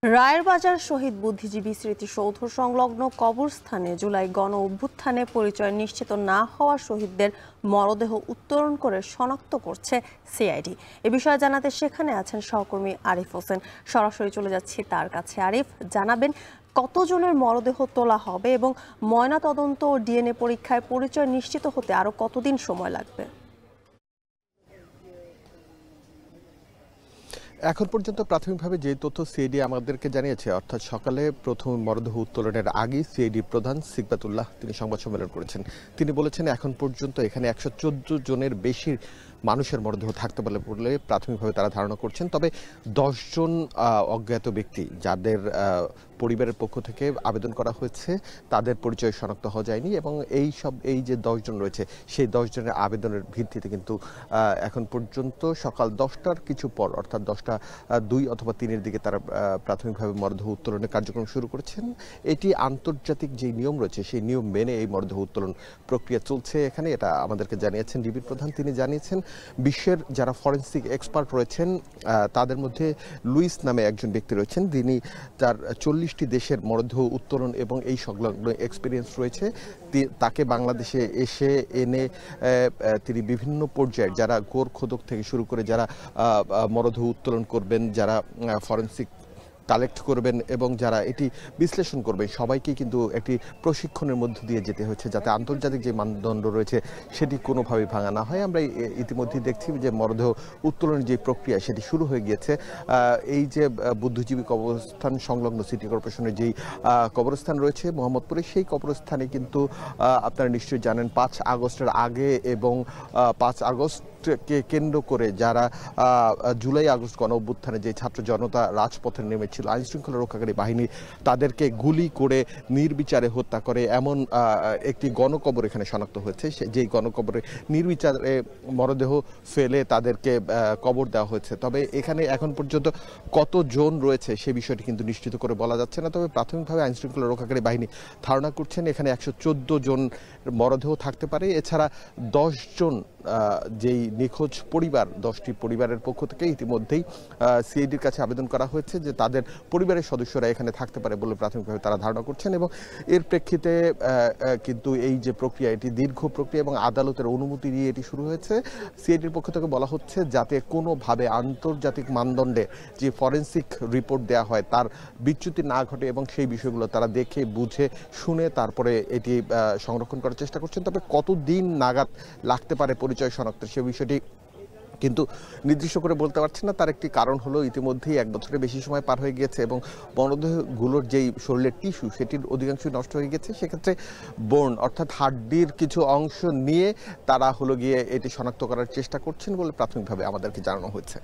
রায়ের বাজার শহীদ বুদ্ধিজীবী স্মৃতিসৌধ সংলগ্ন কবরস্থানে জুলাই গণ অভ্যুত্থানে পরিচয় নিশ্চিত না হওয়া শহীদদের মরদেহ উত্তোলন করে শনাক্ত করছে সিআইডি। এ বিষয়ে জানাতে সেখানে আছেন সহকর্মী আরিফ হোসেন। সরাসরি চলে যাচ্ছি তার কাছে। আরিফ, জানাবেন কতজনের মরদেহ তোলা হবে এবং ময়নাতদন্ত ও ডিএনএ পরীক্ষায় পরিচয় নিশ্চিত হতে আরো কতদিন সময় লাগবে? এখন পর্যন্ত প্রাথমিকভাবে যে তথ্য সিআইডি আমাদেরকে জানিয়েছে, অর্থাৎ সকালে প্রথম মরদেহ উত্তোলনের আগেই সিআইডি প্রধান সিকবাতুল্লাহ তিনি সংবাদ সম্মেলন করেছেন। তিনি বলেছেন এখন পর্যন্ত এখানে 114 জনের বেশি মানুষের মরদেহ থাকতে পারে বলে প্রাথমিকভাবে তারা ধারণা করছেন। তবে 10 জন অজ্ঞাত ব্যক্তি যাদের পরিবারের পক্ষ থেকে আবেদন করা হয়েছে তাদের পরিচয় শনাক্ত হওয়া যায়নি এবং এই যে 10 জন রয়েছে সেই 10 জনের আবেদনের ভিত্তিতে কিন্তু এখন পর্যন্ত সকাল 10টার কিছু পর, অর্থাৎ 10টা 2 অথবা 3-এর দিকে তারা প্রাথমিকভাবে মরদেহ উত্তোলনের কার্যক্রম শুরু করেছেন। এটি আন্তর্জাতিক যে নিয়ম রয়েছে সেই নিয়ম মেনে এই মরদেহ উত্তোলন প্রক্রিয়া চলছে এখানে, এটা আমাদেরকে জানিয়েছেন ডিবির প্রধান। তিনি জানিয়েছেন বিশ্বের যারা ফরেন্সিক এক্সপার্ট রয়েছেন তাদের মধ্যে লুইস নামে একজন ব্যক্তি রয়েছেন, তিনি তার 40টি দেশের মরদেহ উত্তোলন এবং এই সংলগ্ন এক্সপিরিয়েন্স রয়েছে। তাকে বাংলাদেশে এনে তিনি বিভিন্ন পর্যায়ের যারা গোরখোদক থেকে শুরু করে যারা মরদেহ উত্তোলন করবেন, যারা ফরেন্সিক কালেক্ট করবেন এবং যারা এটি বিশ্লেষণ করবেন সবাইকে কিন্তু একটি প্রশিক্ষণের মধ্য দিয়ে যেতে হচ্ছে যাতে আন্তর্জাতিক যে মানদণ্ড রয়েছে সেটি কোনোভাবেই ভাঙা না হয়। আমরা ইতিমধ্যেই দেখছি যে মরদেহ উত্তোলনের যে প্রক্রিয়া সেটি শুরু হয়ে গিয়েছে। এই যে বুদ্ধিজীবী কবরস্থান সংলগ্ন সিটি কর্পোরেশনের যেই কবরস্থান রয়েছে মোহাম্মদপুরে, সেই কবরস্থানে কিন্তু আপনারা নিশ্চয়ই জানেন 5 আগস্টের আগে এবং 5 আগস্টকে কেন্দ্র করে যারা জুলাই আগস্ট গণ অভ্যুত্থানে যে ছাত্র জনতা রাজপথে নেমেছিল, আইন শৃঙ্খলা রক্ষাকারী বাহিনী তাদেরকে গুলি করে নির্বিচারে হত্যা করে এমন একটি গণকবর এখানে শনাক্ত হয়েছে। যেই গণকবরে নির্বিচারে মরদেহ ফেলে তাদেরকে কবর দেওয়া হয়েছে। তবে এখানে এখন পর্যন্ত কতজন রয়েছে সে বিষয়টি কিন্তু নিশ্চিত করে বলা যাচ্ছে না। তবে প্রাথমিকভাবে আইন শৃঙ্খলা রক্ষাকারী বাহিনী ধারণা করছেন এখানে 114 জন মরদেহ থাকতে পারে। এছাড়া 10 জন যেই নিখোঁজ পরিবার, 10টি পরিবারের পক্ষ থেকে ইতিমধ্যেই সিআইডির কাছে আবেদন করা হয়েছে যে তাদের পরিবারের সদস্যরা এখানে থাকতে পারে বলে প্রাথমিকভাবে তারা ধারণা করছেন এবং এর প্রেক্ষিতে কিন্তু এই যে প্রক্রিয়া এটি দীর্ঘ প্রক্রিয়া এবং আদালতের অনুমতি নিয়ে এটি শুরু হয়েছে। সিআইডির পক্ষ থেকে বলা হচ্ছে যাতে কোনোভাবে আন্তর্জাতিক মানদণ্ডে যে ফরেন্সিক রিপোর্ট দেওয়া হয় তার বিচ্যুতি না ঘটে এবং সেই বিষয়গুলো তারা দেখে বুঝে শুনে তারপরে এটি সংরক্ষণ করার চেষ্টা করছেন। তবে কতদিন নাগাদ লাগতে পারে পরিচয় শনাক্তের সে বিষয়টি কিন্তু নির্দিষ্ট করে বলতে পারছেন না। তার একটি কারণ হলো ইতিমধ্যেই 1 বছরের বেশি সময় পার হয়ে গিয়েছে এবং মরদেহগুলোর যেই শরীরের টিস্যু সেটির অধিকাংশই নষ্ট হয়ে গেছে। সেক্ষেত্রে বোন অর্থাৎ হাড্ডির কিছু অংশ নিয়ে তারা গিয়ে এটি শনাক্ত করার চেষ্টা করছেন বলে প্রাথমিকভাবে আমাদেরকে জানানো হয়েছে।